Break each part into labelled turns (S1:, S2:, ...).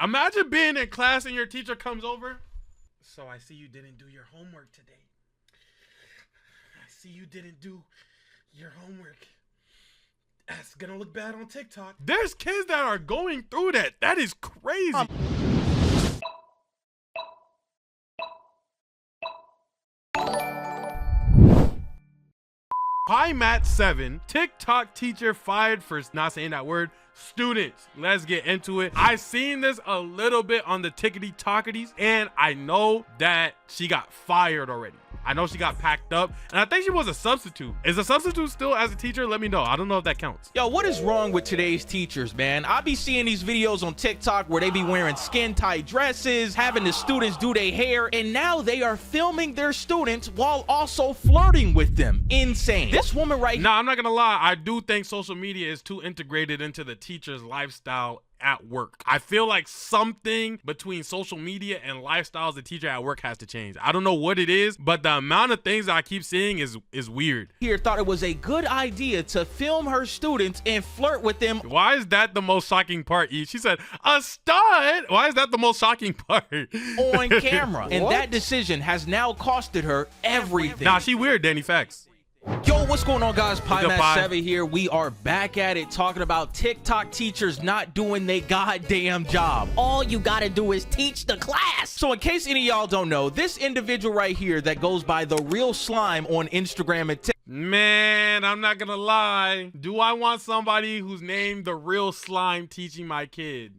S1: Imagine being in class and your teacher comes over. So I see you didn't do your homework today. I see you didn't do your homework. That's gonna look bad on TikTok. There's kids that are going through that. That is crazy. Hi, Matt 7. TikTok teacher fired for not saying that word. Students, let's get into it. I seen this a little bit on the tickety talkities, and I know that she got fired already. I know she got packed up, and I think she was a substitute. Is a substitute still as a teacher? Let me know. I don't know if that counts.
S2: Yo, what is wrong with today's teachers, man? I be seeing these videos on TikTok where they be wearing skin-tight dresses, having the students do their hair, and now they are filming their students while also flirting with them. Insane. This woman right
S1: now, I'm not gonna lie. I do think social media is too integrated into the teacher's lifestyle at work. I feel like something between social media and lifestyles the teacher at work has to change. I don't know what it is, but the amount of things that I keep seeing is weird.
S2: Here thought it was a good idea to film her students and flirt with them.
S1: Why is that the most shocking part, E? She said, a stud? Why is that the most shocking part?
S2: On camera. And that decision has now costed her everything.
S1: Nah, she weird, Danny. Facts.
S2: Yo, what's going on, guys? Pie7 here. We are back at it talking about TikTok teachers not doing their goddamn job. All you gotta do is teach the class. So in case any of y'all don't know, this individual right here that goes by The Real Slime on Instagram and TikTok.
S1: Man, I'm not gonna lie. Do I want somebody who's named The Real Slime teaching my kid?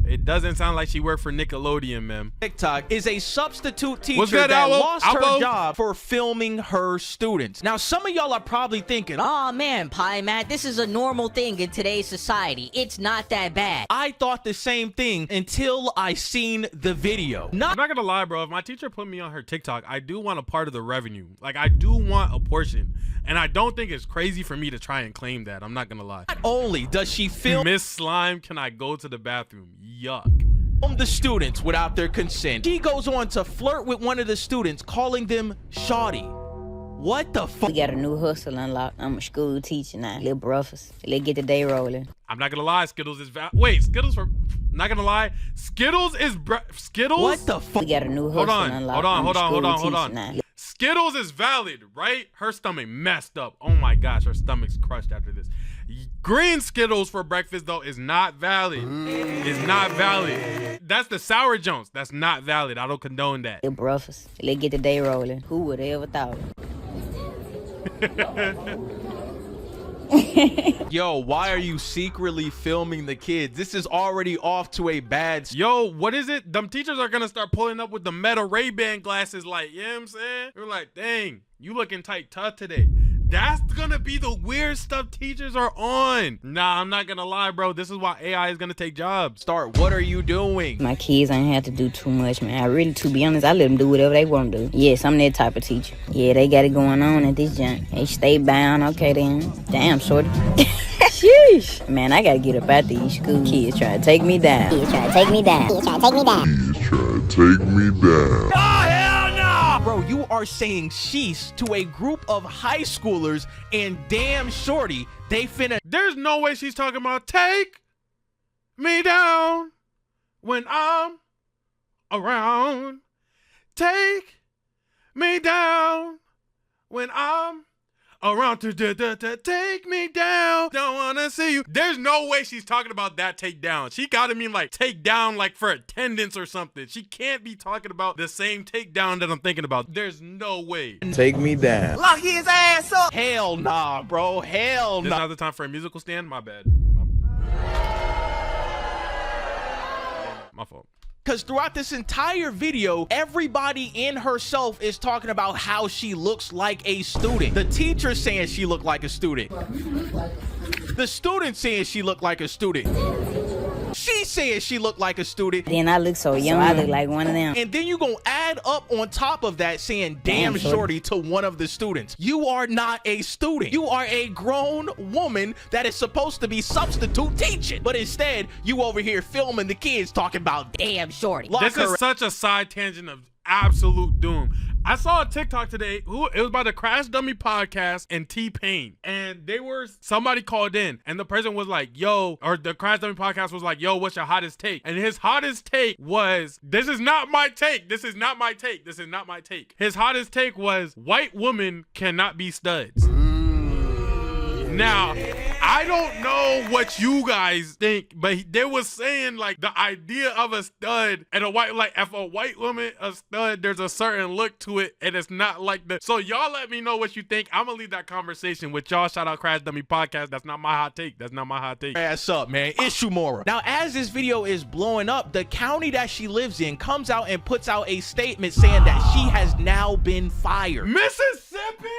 S1: It doesn't sound like she worked for Nickelodeon, man.
S2: TikTok is a substitute teacher that lost her job for filming her students. Now, some of y'all are probably thinking,
S3: oh man, Pie Matt, this is a normal thing in today's society. It's not that bad.
S2: I thought the same thing until I seen the video.
S1: I'm not gonna lie, bro. If my teacher put me on her TikTok, I do want a part of the revenue. Like, I do want a portion. And I don't think it's crazy for me to try and claim that. I'm not gonna lie.
S2: Not only does she film
S1: Miss Slime, can I go to the bathroom? Yuck.
S2: The students without their consent, she goes on to flirt with one of the students, calling them shawty. What the fuck?
S4: We got a new hustle unlocked. I'm a school teacher now. Little breakfast. Let's get the day rolling.
S1: I'm not gonna lie, Skittles is wait, Skittles for not gonna lie, Skittles is Skittles.
S4: What the fuck? We got a new hustle unlocked.
S1: Hold on. Skittles is valid, right? Her stomach messed up. Oh my gosh, her stomach's crushed after this. Green Skittles for breakfast though is not valid. It's not valid. That's the Sour Jones. That's not valid. I don't condone that.
S4: Little breakfast. Let's get the day rolling. Who would have ever thought?
S2: Yo, why are you secretly filming the kids? This is already off to a bad
S1: Yo, what is it? Them teachers are gonna start pulling up with the Meta Ray-Ban glasses like, you know what I'm saying? We're like, dang, you looking tight tough today. That's gonna be the weird stuff teachers are on. Nah, I'm not gonna lie, bro. This is why AI is gonna take jobs.
S2: What are you doing?
S4: My kids ain't have to do too much, man. I really, to be honest, I let them do whatever they want to do. Yes, I'm that type of teacher. Yeah, they got it going on at this junk. They stay bound. Okay, then. Damn, shorty. Sheesh. Man, I gotta get up out these school kids trying to take me down.
S5: Kids trying to take me down. Kids trying to take me down.
S6: Kids trying to take me down.
S2: Oh, hell no! Bro, you are saying sheesh to a group of high schoolers, and damn shorty, they finna.
S1: There's no way she's talking about take me down when I'm around. Take me down when I'm around to take me down. Don't wanna see you. There's no way she's talking about that takedown. She gotta mean like take down like for attendance or something. She can't be talking about the same takedown that I'm thinking about. There's no way.
S6: Take me down.
S5: Lock his ass up.
S2: Hell nah, bro. Hell
S1: This
S2: nah.
S1: is not the time for a musical stand. My bad. My fault.
S2: Because throughout this entire video, everybody in herself is talking about how she looks like a student. The teacher saying she looked like a student. The student saying she looked like a student. She said she looked like a student.
S4: Then I look so young, I look like one of them.
S2: And then you gonna add up on top of that saying damn shorty to one of the students. You are not a student. You are a grown woman that is supposed to be substitute teaching. But instead, you over here filming the kids talking about damn shorty.
S1: This is such a side tangent of absolute doom. I saw a TikTok today. It was about the Crash Dummy podcast and T-Pain. And somebody called in and the person was like, yo, or the Crash Dummy podcast was like, yo, what's your hottest take? And his hottest take was, this is not my take. This is not my take. This is not my take. His hottest take was, white women cannot be studs. Now, I don't know what you guys think, but they was saying like the idea of a stud and if a white woman a stud, there's a certain look to it, and it's not like the. So y'all let me know what you think. I'm gonna leave that conversation with y'all. Shout out Crash Dummy Podcast. That's not my hot take. That's not my hot take.
S2: Ass up, man. Ishimura. Now, as this video is blowing up, the county that she lives in comes out and puts out a statement saying that she has now been fired.
S1: Mississippi?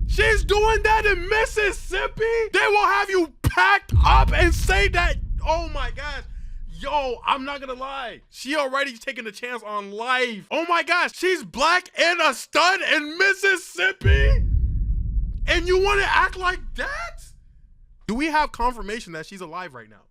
S1: She's doing that in Mississippi? They will have you packed up and say that. Oh my gosh. Yo, I'm not gonna lie. She already taking a chance on life. Oh my gosh. She's black and a stud in Mississippi? And you want to act like that? Do we have confirmation that she's alive right now?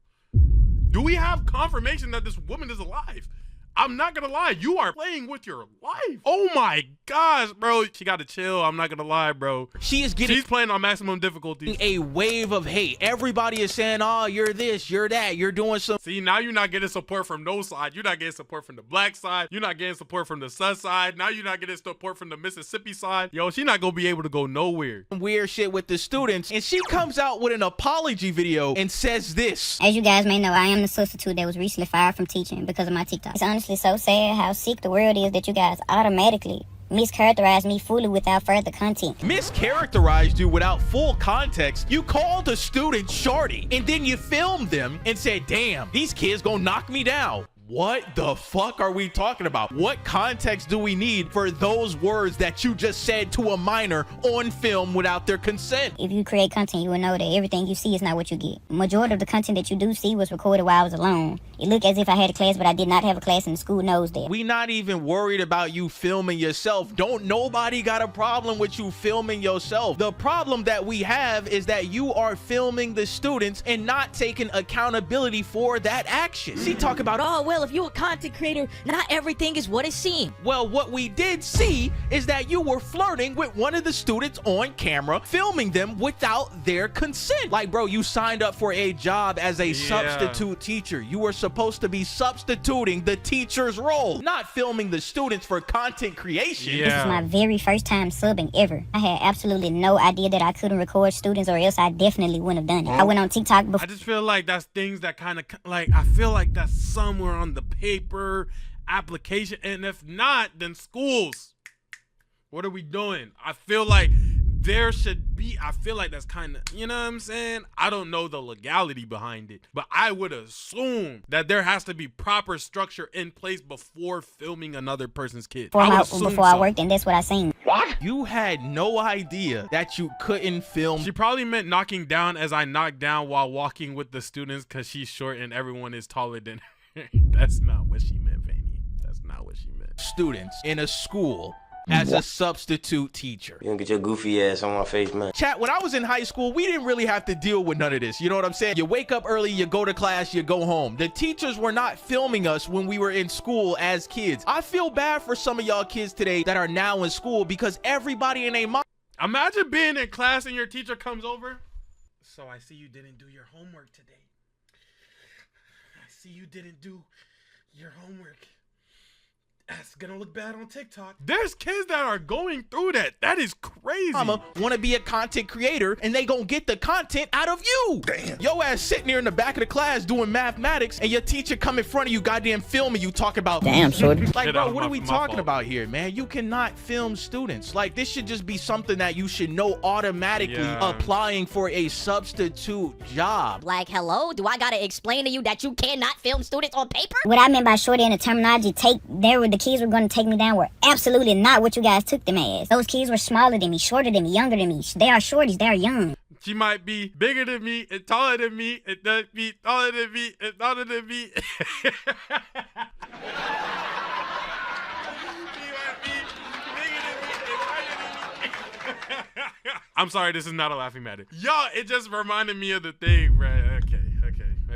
S1: Do we have confirmation that this woman is alive? I'm not gonna lie, you are playing with your life. Oh my gosh, bro. She gotta chill. I'm not gonna lie, bro.
S2: She's
S1: playing on maximum difficulty.
S2: A wave of hate. Everybody is saying, oh, you're this, you're that, you're doing some.
S1: See, now you're not getting support from no side. You're not getting support from the black side. You're not getting support from the Sun side. Now you're not getting support from the Mississippi side. Yo, she's not gonna be able to go nowhere.
S2: Weird shit with the students. And she comes out with an apology video and says this.
S7: As you guys may know, I am the substitute that was recently fired from teaching because of my TikTok. It's honestly so sad how sick the world is that you guys automatically mischaracterized me fully without further content.
S2: Mischaracterized you without full context. You called a student shorty and then you filmed them and said, damn, these kids gonna knock me down. What the fuck are we talking about? What context do we need for those words that you just said to a minor on film without their consent?
S7: If you create content, you will know that everything you see is not what you get. Majority of the content that you do see was recorded while I was alone. It looked as if I had a class, but I did not have a class, and the school knows that.
S2: We not even worried about you filming yourself. Don't nobody got a problem with you filming yourself. The problem that we have is that you are filming the students and not taking accountability for that action.
S3: She talk about, oh, well, if you're a content creator, not everything is what it seems.
S2: Well, what we did see is that you were flirting with one of the students on camera, filming them without their consent. Like, bro, you signed up for a job as a substitute teacher. You were supposed to be substituting the teacher's role, not filming the students for content creation.
S7: This is my very first time subbing ever. I had absolutely no idea that I couldn't record students, or else I definitely wouldn't have done it. I went on TikTok before.
S1: I just feel like that's things that kind of like, I feel like that's somewhere on the paper application, and if not, then schools, what are we doing? I feel like there should be, I feel like that's kind of, you know what I'm saying? I don't know the legality behind it, but I would assume that there has to be proper structure in place before filming another person's kid.
S7: Before I worked, and that's what I seen.
S2: What? You had no idea that you couldn't film.
S1: She probably meant knocking down as I knocked down while walking with the students because she's short and everyone is taller than her. That's not what she meant, Vanny. That's not what she meant.
S2: Students in a school as a substitute teacher.
S8: You don't get your goofy ass on my face, man.
S2: Chat, when I was in high school, we didn't really have to deal with none of this. You know what I'm saying? You wake up early, you go to class, you go home. The teachers were not filming us when we were in school as kids. I feel bad for some of y'all kids today that are now in school because everybody in a mom.
S1: Imagine being in class and your teacher comes over. So I see you didn't do your homework today. I see you didn't do your homework. That's gonna look bad on TikTok. There's kids that are going through that. That is crazy.
S2: Mama want to be a content creator and they gonna get the content out of you. Damn. Yo ass sitting there in the back of the class doing mathematics and your teacher come in front of you goddamn filming you talk about.
S4: Damn, shorty.
S2: Like, bro, what are we talking about here, man? You cannot film students. Like, this should just be something that you should know automatically applying for a substitute job.
S3: Like, hello? Do I gotta explain to you that you cannot film students on paper?
S7: What I meant by shorty in the terminology, the kids were going to take me down were absolutely not what you guys took them as. Those kids were smaller than me, shorter than me, younger than me. They are shorties, they are young.
S1: She might be bigger than me and taller than me and be taller than me and taller than me. I'm sorry, this is not a laughing matter. Yo, it just reminded me of the thing, bro. Okay.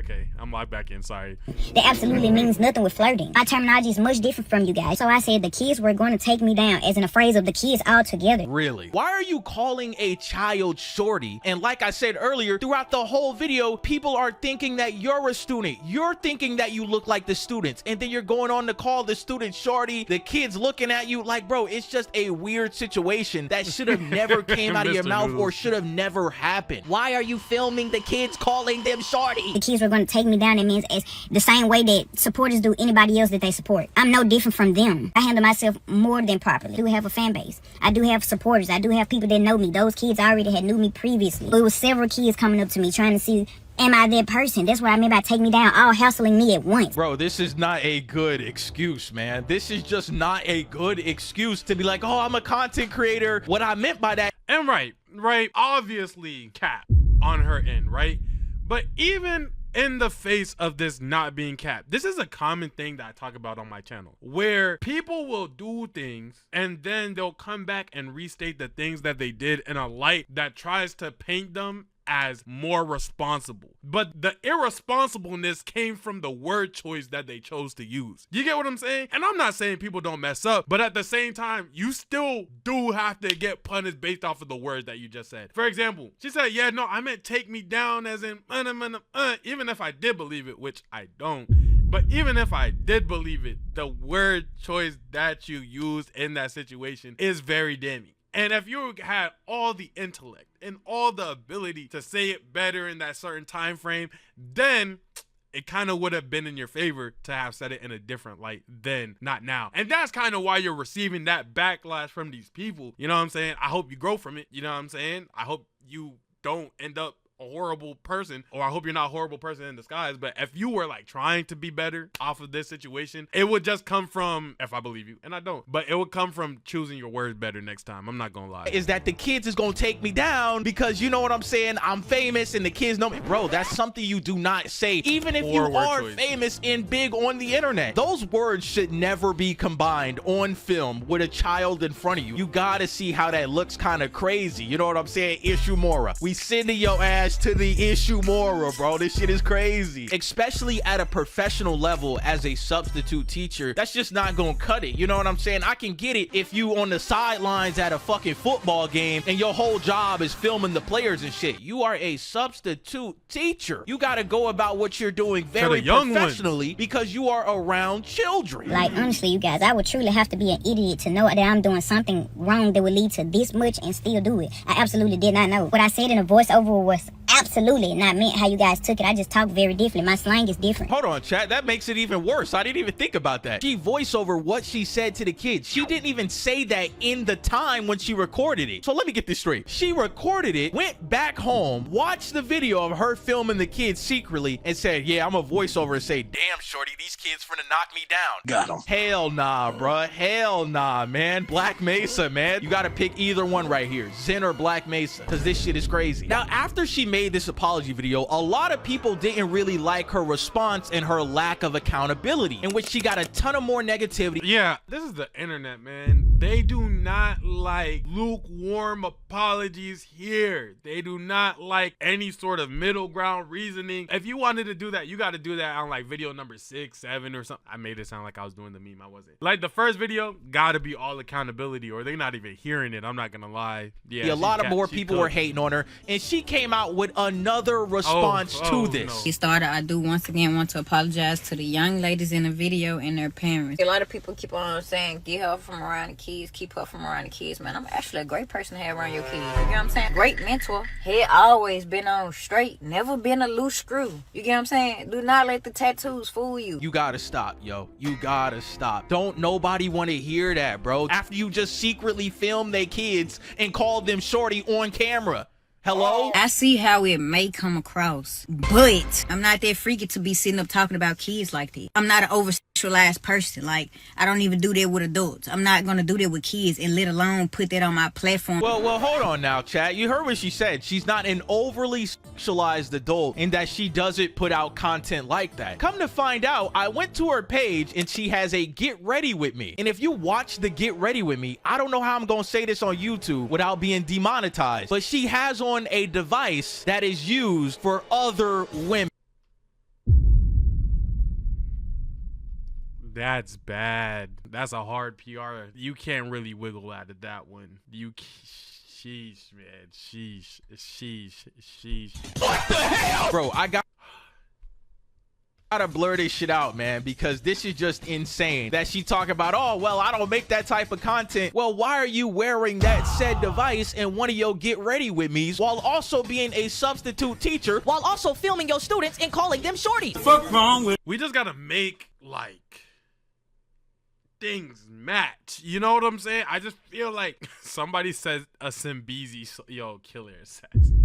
S1: Okay, I'm locked back in. Sorry.
S7: That absolutely means nothing with flirting. My terminology is much different from you guys. So I said the kids were going to take me down, as in a phrase of the kids all together.
S2: Really? Why are you calling a child shorty? And like I said earlier, throughout the whole video, people are thinking that you're a student. You're thinking that you look like the students, and then you're going on to call the student shorty. The kids looking at you like, bro, it's just a weird situation that should have never came out of your mouth or should have never happened.
S3: Why are you filming the kids calling them shorty?
S7: The kids were going to take me down. It means as the same way that supporters do anybody else that they support. I'm no different from them. I handle myself more than properly. I do have a fan base. I do have supporters. I do have people that know me. Those kids already had knew me previously. There was several kids coming up to me trying to see, am I that person? That's what I mean by take me down, all hassling me at once.
S2: Bro, this is not a good excuse, man. This is just not a good excuse to be like, oh, I'm a content creator. What I meant by that.
S1: And right, obviously cap on her end, right? But even in the face of this not being capped, this is a common thing that I talk about on my channel, where people will do things and then they'll come back and restate the things that they did in a light that tries to paint them as more responsible. But the irresponsibleness came from the word choice that they chose to use. You get what I'm saying? And I'm not saying people don't mess up, but at the same time, you still do have to get punished based off of the words that you just said. For example, she said, yeah, no, I meant take me down as in, even if I did believe it, which I don't. But even if I did believe it, the word choice that you used in that situation is very damning. And if you had all the intellect and all the ability to say it better in that certain time frame, then it kind of would have been in your favor to have said it in a different light then, not now. And that's kind of why you're receiving that backlash from these people. You know what I'm saying? I hope you grow from it. You know what I'm saying? I hope you don't end up a horrible person, or I hope you're not a horrible person in disguise. But if you were like trying to be better off of this situation, it would just come from, if I believe you, and I don't, but it would come from choosing your words better next time. I'm not gonna lie.
S2: Is that the kids is gonna take me down because, you know what I'm saying, I'm famous and the kids know me. Bro, that's something you do not say. Even if you are famous and big on the internet, those words should never be combined on film with a child in front of you. You gotta see how that looks kind of crazy. You know what I'm saying? Ishimura, we sending your ass to the Ishimura, bro. This shit is crazy. Especially at a professional level as a substitute teacher, that's just not gonna cut it. You know what I'm saying? I can get it if you on the sidelines at a fucking football game and your whole job is filming the players and shit. You are a substitute teacher. You gotta go about what you're doing very professionally because you are around children.
S7: Like, honestly, you guys, I would truly have to be an idiot to know that I'm doing something wrong that would lead to this much and still do it. I absolutely did not know. What I said in a voiceover was absolutely not meant how you guys took it. I just talk very differently. My slang is different.
S2: Hold on, chat. That makes it even worse. I didn't even think about that. She voiced over what she said to the kids. She didn't even say that in the time when she recorded it. So let me get this straight. She recorded it, went back home, watched the video of her filming the kids secretly, and said, yeah, I'm a voiceover and say, damn, shorty, these kids finna knock me down.
S6: Got him.
S2: Hell nah, bruh. Hell nah, man. Black Mesa, man. You gotta pick either one right here, Zen or Black Mesa, because this shit is crazy. Now, after she made this apology video, a lot of people didn't really like her response and her lack of accountability, in which she got a ton of more negativity.
S1: Yeah, this is the internet, man. They do not like lukewarm apologies here. They do not like any sort of middle ground reasoning. If you wanted to do that, you got to do that on like video number 6, 7 or something. I made it sound like I was doing the meme. I wasn't. Like the first video, gotta be all accountability or they're not even hearing it. I'm not gonna lie. Yeah,
S2: a lot of more people were hating on her, and she came out with another response to this.
S4: No. It started, I do once again want to apologize to the young ladies in the video and their parents. A lot of people keep on saying, get her from around the kids, keep her from around the kids. Man, I'm actually a great person to have around your kids. You know what I'm saying? Great mentor. Head always been on straight, never been a loose screw. You get what I'm saying? Do not let the tattoos fool you.
S2: You gotta stop, yo. You gotta stop. Don't nobody want to hear that, bro. After you just secretly film their kids and call them shorty on camera. Hello?
S4: I see how it may come across, but I'm not that freaky to be sitting up talking about kids like that. I'm not an over-sexualized person. Like, I don't even do that with adults. I'm not gonna do that with kids, and let alone put that on my platform.
S2: Well, hold on now, chat. You heard what she said. She's not an overly sexualized adult in that she doesn't put out content like that. Come to find out, I went to her page and she has a get ready with me. And if you watch the get ready with me, I don't know how I'm gonna say this on YouTube without being demonetized, but she has on a device that is used for other women.
S1: That's bad. That's a hard PR. You can't really wiggle out of that one. Sheesh, man. Sheesh.
S2: What the hell? Bro, I gotta blur this shit out, man, because this is just insane that she talk about, oh, well, I don't make that type of content. Well, why are you wearing that said device in one of your get ready with me's while also being a substitute teacher
S3: while also filming your students and calling them shorties?
S1: Fuck wrong with? We just gotta make like things match. You know what I'm saying? I just feel like somebody says a Simbizi, yo, killer assassin.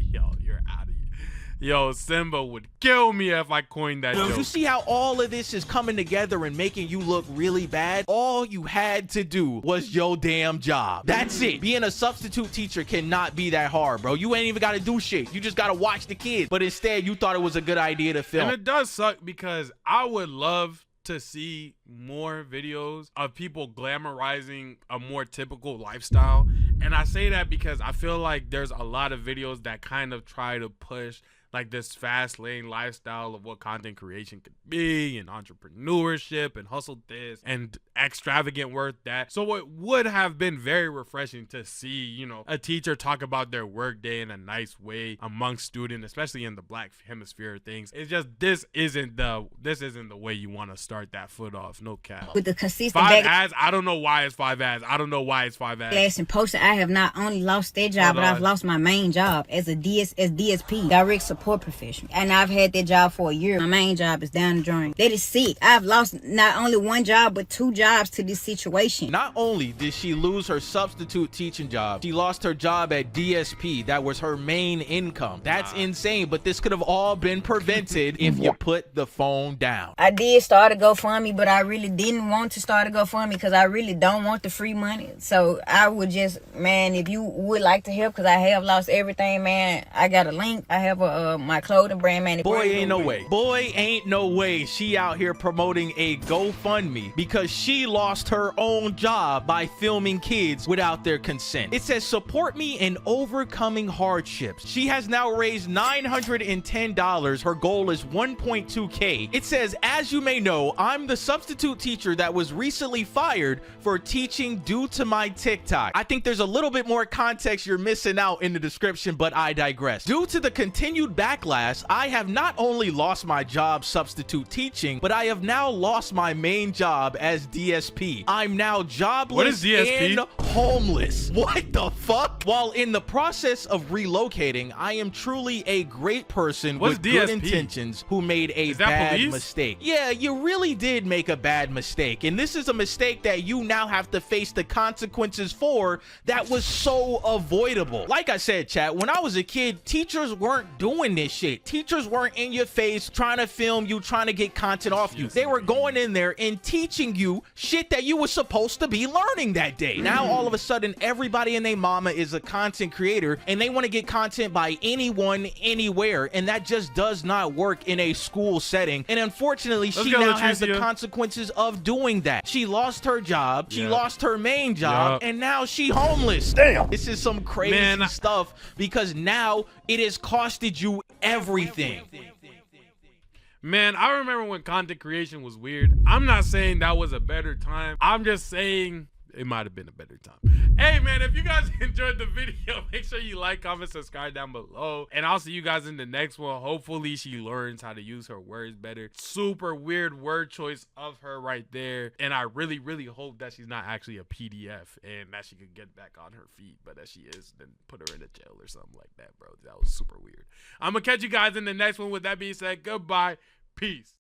S1: You're out of here. Yo, Simba would kill me if I coined that joke.
S2: You see how all of this is coming together and making you look really bad? All you had to do was your damn job. That's it. Being a substitute teacher cannot be that hard, bro. You ain't even got to do shit. You just got to watch the kids. But instead, you thought it was a good idea to film.
S1: And it does suck because I would love to see more videos of people glamorizing a more typical lifestyle. And I say that because I feel like there's a lot of videos that kind of try to push like this fast lane lifestyle of what content creation could be and entrepreneurship and hustle this and extravagant worth that. So it would have been very refreshing to see, you know, a teacher talk about their work day in a nice way amongst students, especially in the Black hemisphere of things. It's just this isn't the way you want to start that foot off. No cap.
S4: With the consistent
S1: 5 ads, I don't know why it's 5 ads. I don't know why it's 5 ads.
S4: Class and posting, I have not only lost that job, but I've lost my main job as a DSP, direct support professional, and I've had that job for a year. My main job is down the drain. That is sick. I've lost not only one job but 2 jobs to this situation.
S2: Not only did she lose her substitute teaching job, she lost her job at DSP. That was her main income. That's insane, but this could have all been prevented if you put the phone down.
S4: I did start a GoFundMe, but I really didn't want to start a GoFundMe because I really don't want the free money. So I would just, man, if you would like to help, because I have lost everything, man, I got a link. I have my clothing brand, man.
S2: Boy, ain't no way. Boy, ain't no way she out here promoting a GoFundMe because she lost her own job by filming kids without their consent. It says, support me in overcoming hardships. She has now raised $910. Her goal is 1.2K. It says, as you may know, I'm the substitute teacher that was recently fired for teaching due to my TikTok. I think there's a little bit more context you're missing out in the description, but I digress. Due to the continued backlash, I have not only lost my job substitute teaching, but I have now lost my main job as DSP. I'm now jobless and homeless. What the fuck? While in the process of relocating, I am truly a great person with good intentions who made a bad mistake. Yeah, you really did make a bad mistake, and this is a mistake that you now have to face the consequences for that was so avoidable. Like I said, chat, when I was a kid, teachers weren't doing this shit. Teachers weren't in your face trying to film you, trying to get content off you. They were going in there and teaching you shit that you were supposed to be learning that day. Now all of a sudden everybody and their mama is a content creator and they want to get content by anyone, anywhere, and that just does not work in a school setting. And unfortunately, she now has the consequences of doing that. She lost her job, she lost her main job, and now she homeless. Damn, this is some crazy stuff because now it has costed you everything.
S1: Man, I remember when content creation was weird. I'm not saying that was a better time. I'm just saying it might have been a better time. Hey, man, if you guys enjoyed the video, make sure you like, comment, subscribe down below. And I'll see you guys in the next one. Hopefully, she learns how to use her words better. Super weird word choice of her right there. And I really, really hope that she's not actually a PDF and that she could get back on her feet. But as she is, then put her in a jail or something like that, bro. That was super weird. I'm going to catch you guys in the next one. With that being said, goodbye. Peace.